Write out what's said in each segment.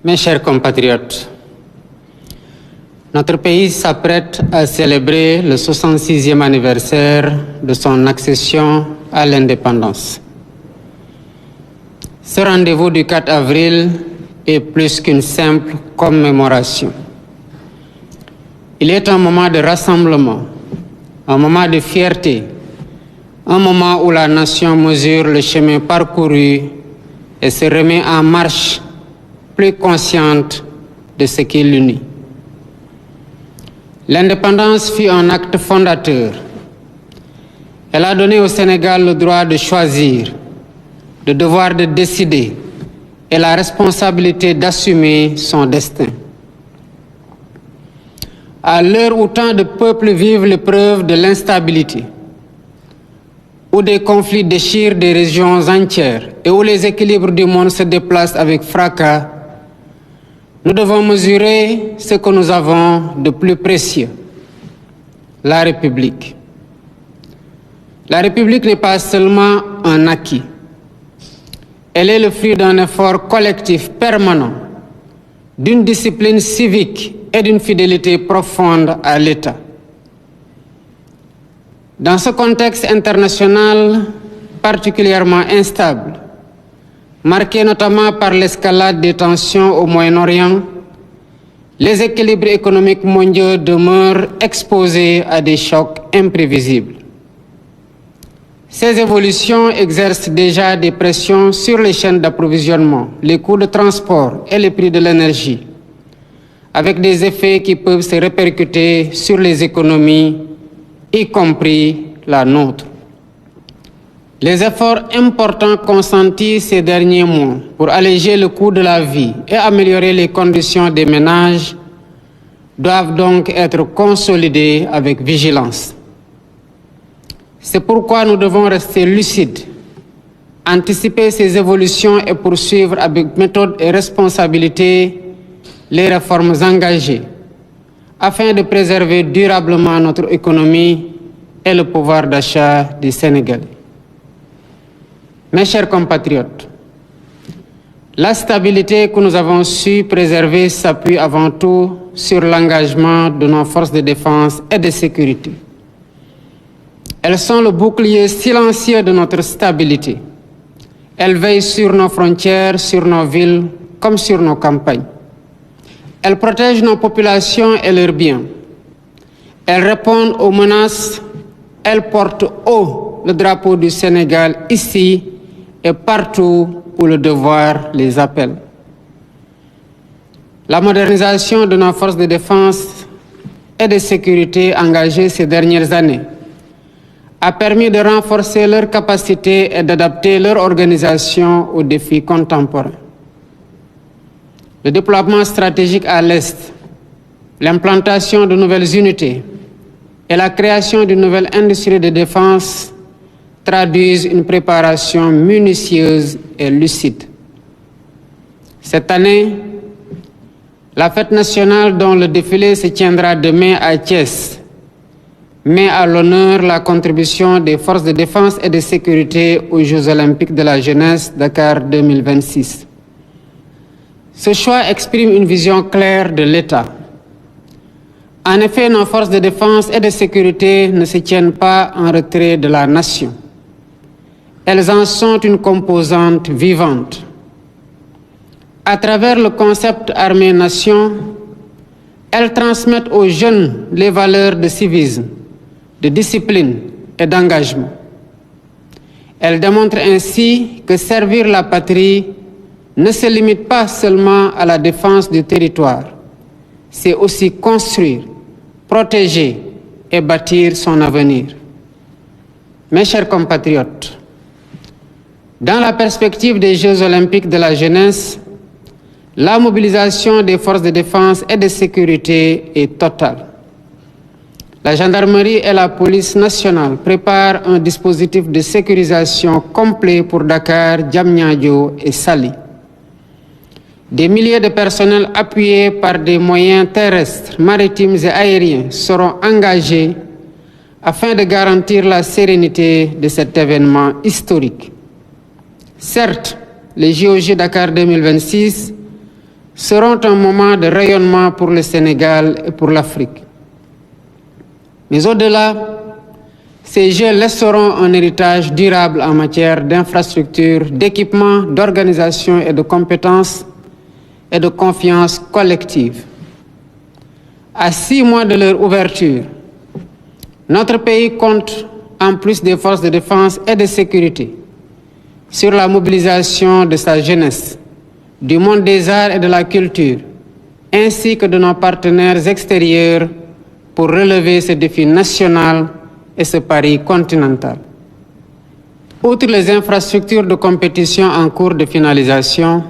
Mes chers compatriotes, notre pays s'apprête à célébrer le 66e anniversaire de son accession à l'indépendance. Ce rendez-vous du 4 avril est plus qu'une simple commémoration. Il est un moment de rassemblement, un moment de fierté, un moment où la nation mesure le chemin parcouru et se remet en marche, plus consciente de ce qui l'unit. L'indépendance fut un acte fondateur. Elle a donné au Sénégal le droit de choisir, le devoir de décider et la responsabilité d'assumer son destin. À l'heure où tant de peuples vivent l'épreuve de l'instabilité, où des conflits déchirent des régions entières et où les équilibres du monde se déplacent avec fracas, nous devons mesurer ce que nous avons de plus précieux, la République. La République n'est pas seulement un acquis. Elle est le fruit d'un effort collectif permanent, d'une discipline civique et d'une fidélité profonde à l'État. Dans ce contexte international particulièrement instable, marqué notamment par l'escalade des tensions au Moyen-Orient, les équilibres économiques mondiaux demeurent exposés à des chocs imprévisibles. Ces évolutions exercent déjà des pressions sur les chaînes d'approvisionnement, les coûts de transport et les prix de l'énergie, avec des effets qui peuvent se répercuter sur les économies, y compris la nôtre. Les efforts importants consentis ces derniers mois pour alléger le coût de la vie et améliorer les conditions des ménages doivent donc être consolidés avec vigilance. C'est pourquoi nous devons rester lucides, anticiper ces évolutions et poursuivre avec méthode et responsabilité les réformes engagées afin de préserver durablement notre économie et le pouvoir d'achat des Sénégalais. Mes chers compatriotes, la stabilité que nous avons su préserver s'appuie avant tout sur l'engagement de nos forces de défense et de sécurité. Elles sont le bouclier silencieux de notre stabilité. Elles veillent sur nos frontières, sur nos villes, comme sur nos campagnes. Elles protègent nos populations et leurs biens. Elles répondent aux menaces. Elles portent haut le drapeau du Sénégal ici et partout où le devoir les appelle. La modernisation de nos forces de défense et de sécurité engagées ces dernières années a permis de renforcer leurs capacités et d'adapter leur organisation aux défis contemporains. Le déploiement stratégique à l'Est, l'implantation de nouvelles unités et la création d'une nouvelle industrie de défense traduisent une préparation minutieuse et lucide. Cette année, la fête nationale dont le défilé se tiendra demain à Thiès met à l'honneur la contribution des forces de défense et de sécurité aux Jeux olympiques de la jeunesse Dakar 2026. Ce choix exprime une vision claire de l'État. En effet, nos forces de défense et de sécurité ne se tiennent pas en retrait de la nation. Elles en sont une composante vivante. À travers le concept armée-nation, elles transmettent aux jeunes les valeurs de civisme, de discipline et d'engagement. Elles démontrent ainsi que servir la patrie ne se limite pas seulement à la défense du territoire, c'est aussi construire, protéger et bâtir son avenir. Mes chers compatriotes, dans la perspective des Jeux olympiques de la jeunesse, la mobilisation des forces de défense et de sécurité est totale. La gendarmerie et la police nationale préparent un dispositif de sécurisation complet pour Dakar, Diamniadio et Saly. Des milliers de personnels appuyés par des moyens terrestres, maritimes et aériens seront engagés afin de garantir la sérénité de cet événement historique. Certes, les JOJ Dakar 2026 seront un moment de rayonnement pour le Sénégal et pour l'Afrique. Mais au-delà, ces Jeux laisseront un héritage durable en matière d'infrastructures, d'équipements, d'organisation et de compétences et de confiance collective. À 6 mois de leur ouverture, notre pays compte, en plus des forces de défense et de sécurité, sur la mobilisation de sa jeunesse, du monde des arts et de la culture, ainsi que de nos partenaires extérieurs pour relever ce défi national et ce pari continental. Outre les infrastructures de compétition en cours de finalisation,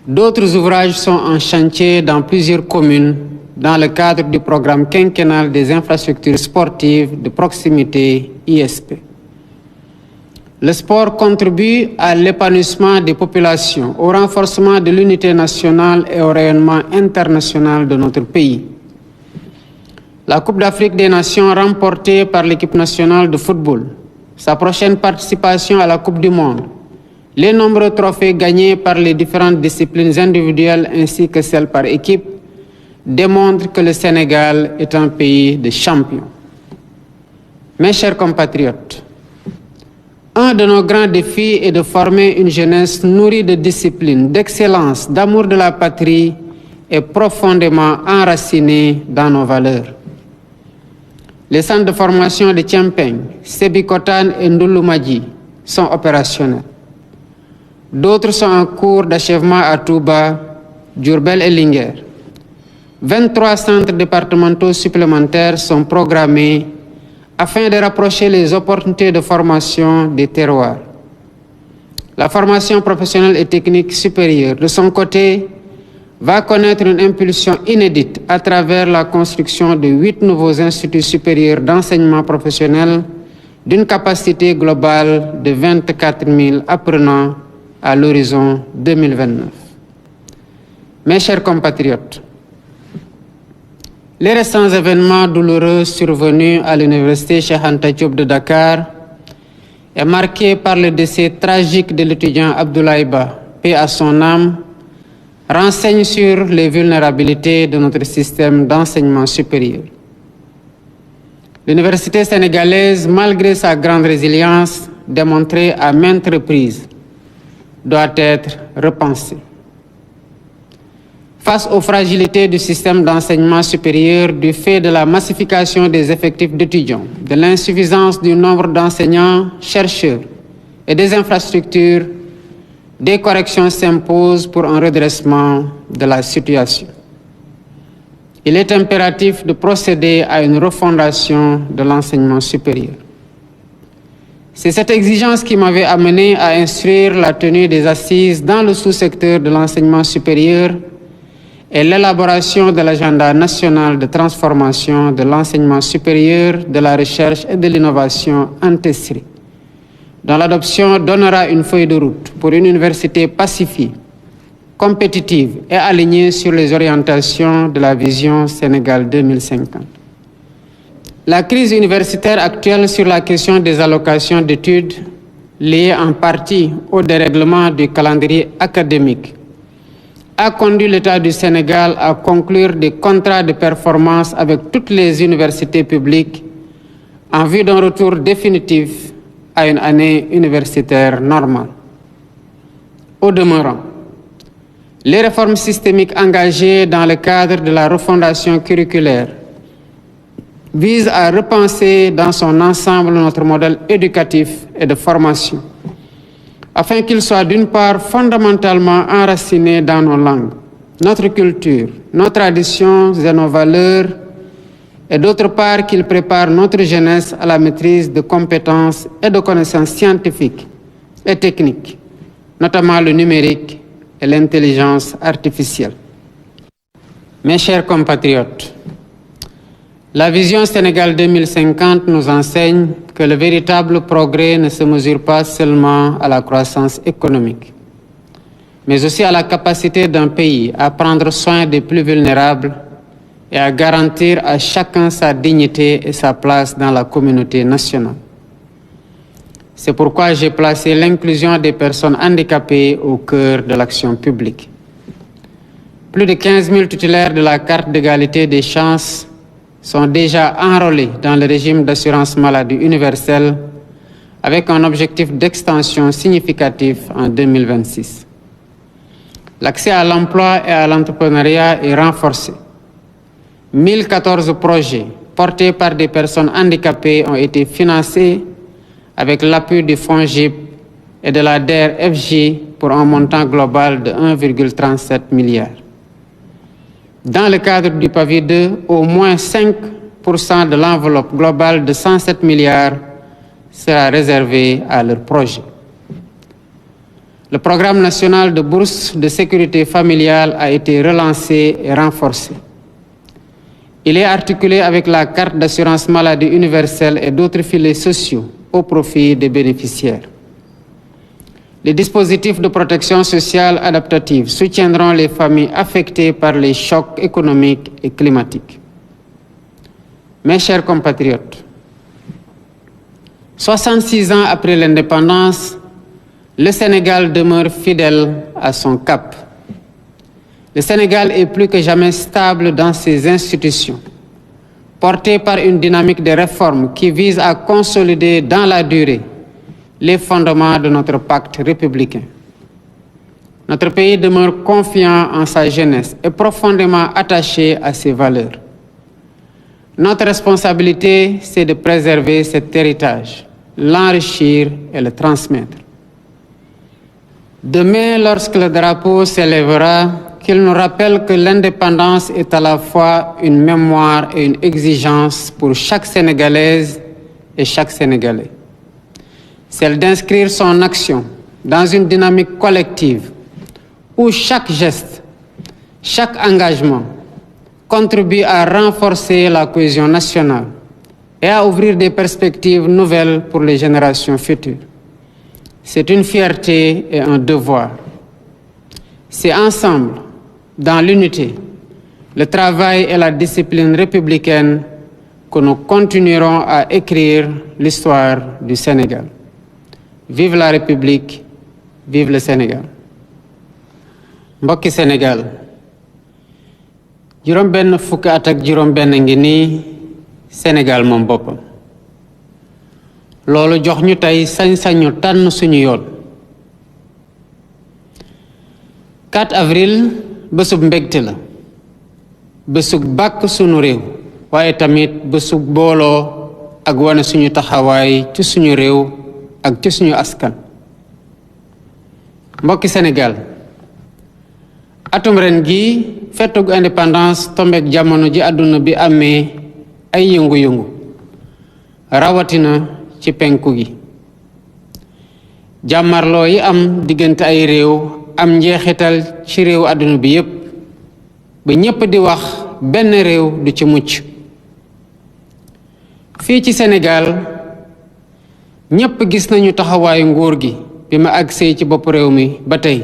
d'autres ouvrages sont en chantier dans plusieurs communes dans le cadre du programme quinquennal des infrastructures sportives de proximité ISP. Le sport contribue à l'épanouissement des populations, au renforcement de l'unité nationale et au rayonnement international de notre pays. La Coupe d'Afrique des Nations remportée par l'équipe nationale de football, sa prochaine participation à la Coupe du Monde, les nombreux trophées gagnés par les différentes disciplines individuelles ainsi que celles par équipe démontrent que le Sénégal est un pays de champions. Mes chers compatriotes, un de nos grands défis est de former une jeunesse nourrie de discipline, d'excellence, d'amour de la patrie et profondément enracinée dans nos valeurs. Les centres de formation de Tiampeng, Sébikotane et Ndouloumadji sont opérationnels. D'autres sont en cours d'achèvement à Touba, Diourbel et Linguère. 23 centres départementaux supplémentaires sont programmés afin de rapprocher les opportunités de formation des terroirs. La formation professionnelle et technique supérieure, de son côté, va connaître une impulsion inédite à travers la construction de 8 nouveaux instituts supérieurs d'enseignement professionnel d'une capacité globale de 24 000 apprenants à l'horizon 2029. Mes chers compatriotes, les récents événements douloureux survenus à l'université Cheikh Anta Diop de Dakar est marqué par le décès tragique de l'étudiant Abdoulaye Ba, paix à son âme, renseigne sur les vulnérabilités de notre système d'enseignement supérieur. L'université sénégalaise, malgré sa grande résilience démontrée à maintes reprises, doit être repensée. Face aux fragilités du système d'enseignement supérieur du fait de la massification des effectifs d'étudiants, de l'insuffisance du nombre d'enseignants, chercheurs et des infrastructures, des corrections s'imposent pour un redressement de la situation. Il est impératif de procéder à une refondation de l'enseignement supérieur. C'est cette exigence qui m'avait amené à instruire la tenue des assises dans le sous-secteur de l'enseignement supérieur et l'élaboration de l'agenda national de transformation de l'enseignement supérieur, de la recherche et de l'innovation en TESRI, dont l'adoption donnera une feuille de route pour une université pacifiée, compétitive et alignée sur les orientations de la vision Sénégal 2050. La crise universitaire actuelle sur la question des allocations d'études, liée en partie au dérèglement du calendrier académique, a conduit l'État du Sénégal à conclure des contrats de performance avec toutes les universités publiques en vue d'un retour définitif à une année universitaire normale. Au demeurant, les réformes systémiques engagées dans le cadre de la refondation curriculaire visent à repenser dans son ensemble notre modèle éducatif et de formation, afin qu'il soit d'une part fondamentalement enraciné dans nos langues, notre culture, nos traditions et nos valeurs, et d'autre part qu'il prépare notre jeunesse à la maîtrise de compétences et de connaissances scientifiques et techniques, notamment le numérique et l'intelligence artificielle. Mes chers compatriotes, la vision Sénégal 2050 nous enseigne que le véritable progrès ne se mesure pas seulement à la croissance économique, mais aussi à la capacité d'un pays à prendre soin des plus vulnérables et à garantir à chacun sa dignité et sa place dans la communauté nationale. C'est pourquoi j'ai placé l'inclusion des personnes handicapées au cœur de l'action publique. Plus de 15 000 titulaires de la carte d'égalité des chances sont déjà enrôlés dans le régime d'assurance maladie universelle avec un objectif d'extension significatif en 2026. L'accès à l'emploi et à l'entrepreneuriat est renforcé. 1014 projets portés par des personnes handicapées ont été financés avec l'appui du FONGIP et de la DER/FJ pour un montant global de 1,37 milliard. Dans le cadre du PAVI 2, au moins 5% de l'enveloppe globale de 107 milliards sera réservée à leurs projets. Le programme national de bourse de sécurité familiale a été relancé et renforcé. Il est articulé avec la carte d'assurance maladie universelle et d'autres filets sociaux au profit des bénéficiaires. Les dispositifs de protection sociale adaptative soutiendront les familles affectées par les chocs économiques et climatiques. Mes chers compatriotes, 66 ans après l'indépendance, le Sénégal demeure fidèle à son cap. Le Sénégal est plus que jamais stable dans ses institutions, porté par une dynamique de réforme qui vise à consolider dans la durée les fondements de notre pacte républicain. Notre pays demeure confiant en sa jeunesse et profondément attaché à ses valeurs. Notre responsabilité, c'est de préserver cet héritage, l'enrichir et le transmettre. Demain, lorsque le drapeau s'élèvera, qu'il nous rappelle que l'indépendance est à la fois une mémoire et une exigence pour chaque Sénégalaise et chaque Sénégalais. Celle d'inscrire son action dans une dynamique collective où chaque geste, chaque engagement contribue à renforcer la cohésion nationale et à ouvrir des perspectives nouvelles pour les générations futures. C'est une fierté et un devoir. C'est ensemble, dans l'unité, le travail et la discipline républicaine que nous continuerons à écrire l'histoire du Sénégal. Vive la République, vive le Sénégal. Mbokki Sénégal, juróom benn fukki at ak juróom benn ngi nii Sénégal moom boppam. Loolu jox ñu tey sañ-sañu tànn suñu yoon. 4 avril bésub mbégte la, bésub bàkk suñu réew, waaye tamit bésub booloo ak wane suñu taxawaay ci suñu réew ak ci suñu askan. Mbokki Sénégal, atum ren gi fettug indépendance tombeek jamono ji àdduna bi amee ay yëngu-yëngu rawatina ci penku gi. Jàmmarloo yi am diggante ay réew am njeexital ci réew àdduna bi yépp ba ñépp di wax benn réew du ci mucc. Fii ci Sénégal ñépp gis nañu taxawaayu nguur gi bi ma agsee ci bopp réew mi ba tey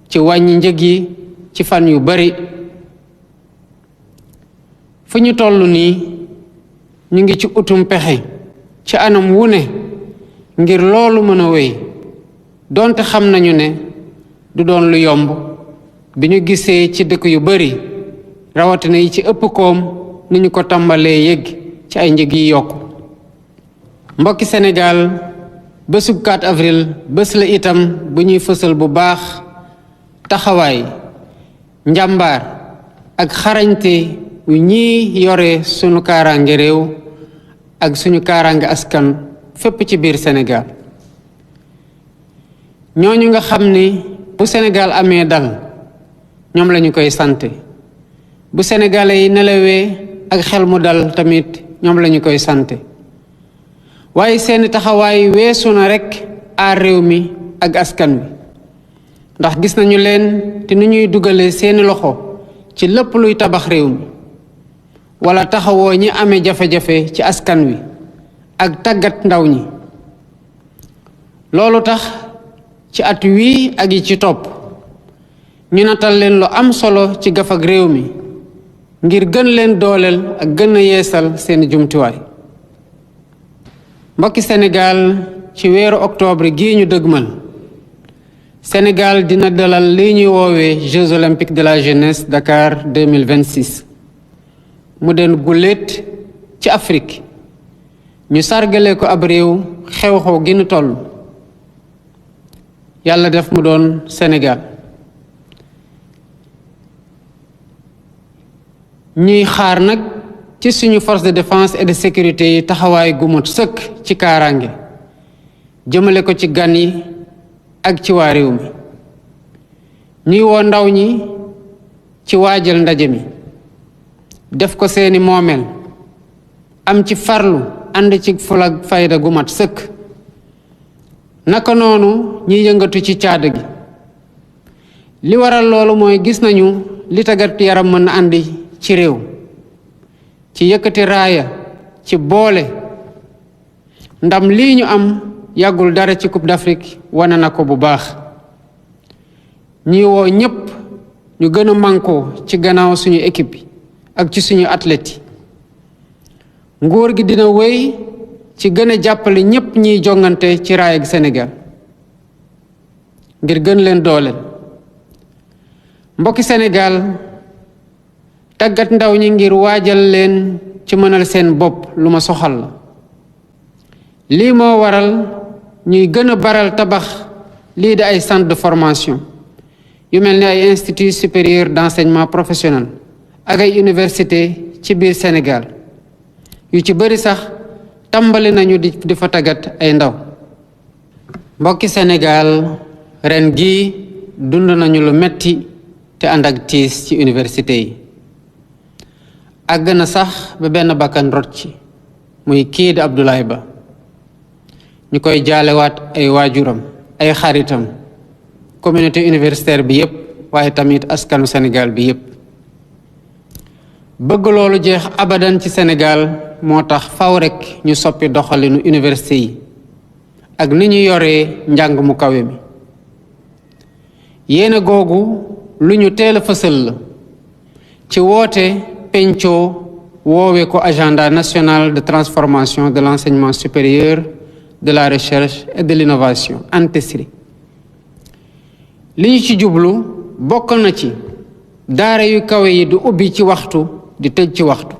ci wàññi njëg yi ci fan yu bari. fu ñu toll nii ñu ngi ci utum pexe ci anam wu ne ngir loolu mën a wéy donte xam nañu ne du doon lu yomb bi ñu gisee ci dëkk yu bari rawatina yi ci ëpp koom ni ñu ko tàmbalee yëg ci ay njëg yi yokku. Mbokki Sénégal, bésub 4 avril bés la itam bu ñuy fësal bu baax taxawaay njàmbaar ak xarañte yu ñii yore sunu kaaraange réew ak suñu kaaraange askan fépp ci biir Sénégal. ñooñu nga xam ni bu Sénégal amee dal ñoom lañu koy sante, bu Sénégalais yi nelawee ak xel mu dal tamit ñoom lañu koy sante. waaye seeni taxawaay weesu na rekk aar réew mi ak askan wi, ndax gis nañu leen te ni ñuy dugalee seeni loxo ci lépp luy tabax réew mi wala taxawoo ñi amee jafe-jafe ci askan wi ak tàggat ndaw ñi. loolu tax ci at wii ak yi ci topp ñu natal leen lu am solo ci gafag réew mi ngir gën leen dooleel ak gën a yeesal seeni jumtuwaay. Mbokki Sénégal, ci weeru octobre gii ñu dëgmal Sénégal dina dalal li ñuy woowee Jeux olympiques de la jeunesse Dakar 2026 mu den guléet ci Afrique ñu sargale ko ab réew xew-xew gi nu toll yàlla def mu doon Sénégal ñuy xaar nag ci suñu force de défense et de sécurité yi taxawaay gu mat sëkk ci kaaraange jëmale ko ci gan yi ak ci waa réew mi ñuy woo ndaw ñi ci waajal ndaje mi def ko seeni moomeel am ci farlu ànd ci fulla fayda gu mat sëkk naka noonu ñiy yëngatu ci caada gi li waral loolu mooy gis nañu li tàggat yaram mën na àndi ci réew ci yëkkati raaya ci boole ndam lii ñu am yàggul dara ci Coupe d'Afrique wane na ko bu baax ñi woo ñépp ñu gën a mànkoo ci gannaaw suñu équipe yi ak ci suñu athlètes yi nguur gi dina wéy ci gën a jàppale ñépp ñiy jongante ci raaya gi Sénégal ngir gën leen dooleel mbokki Sénégal tàggat ndaw ñi ngir waajal leen ci mënal seen bopp lu ma soxal la lii moo waral ñuy gën a baral tabax lii di ay centre de formation yu mel ni ay institut supérieur d'enseignement professionnel ak ay université ci biir Sénégal yu ci bëri sax tàmbali nañu di fa tàggat ay ndaw mbokki Sénégal ren gi dund nañu lu metti te ànd ak tiis ci université yi àgg na sax ba benn bakkan rot ci muy kii di Abdoulaye Ba ñu koy jaalewaat ay waajuram ay xaritam communauté universitaire bi yépp waaye tamit askanu Sénégal bi yépp bëgg loolu jeex abadan ci Sénégal moo tax faw rekk ñu soppi doxalinu université yi ak ni ñu yoree njàng mu kawe mi yéena googu lu ñu teel a fësal la ci woote pencoo woowe ko agenda national de transformation de l'enseignement supérieur de la recherche et de l'innovation ANTESRI li ñu ci jublu bokk na ci daara yu kawe yi du ubbi ci waxtu di tëj ci waxtu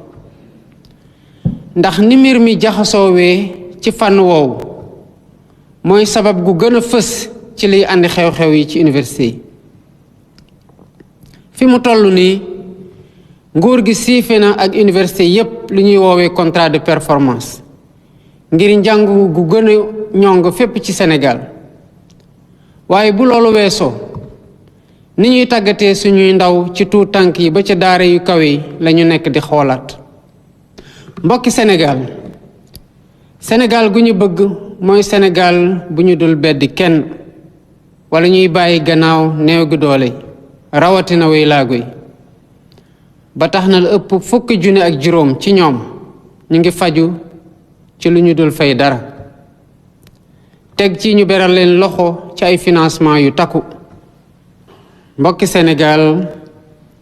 ndax ni mbir mi jaxasoowee ci fànn woowu mooy sabab gu gën a fës ci liy andi xew-xew yi ci université yi fi mu toll nii nguur gi siife na ak université yépp li ñuy woowee contrat de performance ngir njàng gu gën a ñong fépp ci Sénégal waaye bu loolu weesoo ni ñuy tàggatee suñuy ndaw ci tuut tànk yi ba ca daara yu kawe yi lañu nekk di xoolaat mbokki Sénégal gu ñu bëgg mooy Sénégal bu ñu dul beddi kenn wala ñuy bàyyi gannaaw néew gi doole rawatina way laago yi ba tax na la ëpp fukki junni ak juróom ci ñoom ñu ngi faju ci lu ñu dul fay dara teg ci ñu beral leen loxo ci ay financement yu takku mbokki Sénégal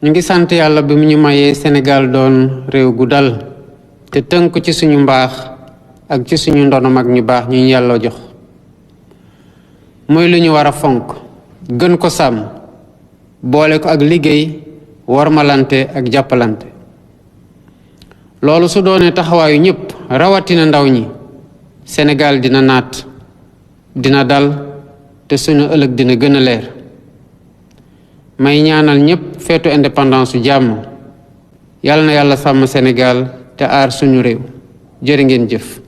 ñu ngi sant yàlla bi mu ñu mayee Sénégal doon réew gu dal te tënk ci suñu mbaax ak ci suñu ndono mag ñu baax ñu yàlla jox muy lu ñu war a fonk gën ko sàmm boole ko ak liggéey warmalante ak jàppalante loolu su doonee taxawaayu ñépp rawatina ndaw ñi Sénégal dina naat dina dal te suñu ëllëg dina gën a leer may ñaanal ñépp feetu indépendance su jàmm yàlla na yàlla sàmm Sénégal te aar suñu réew jërë ngeen jëf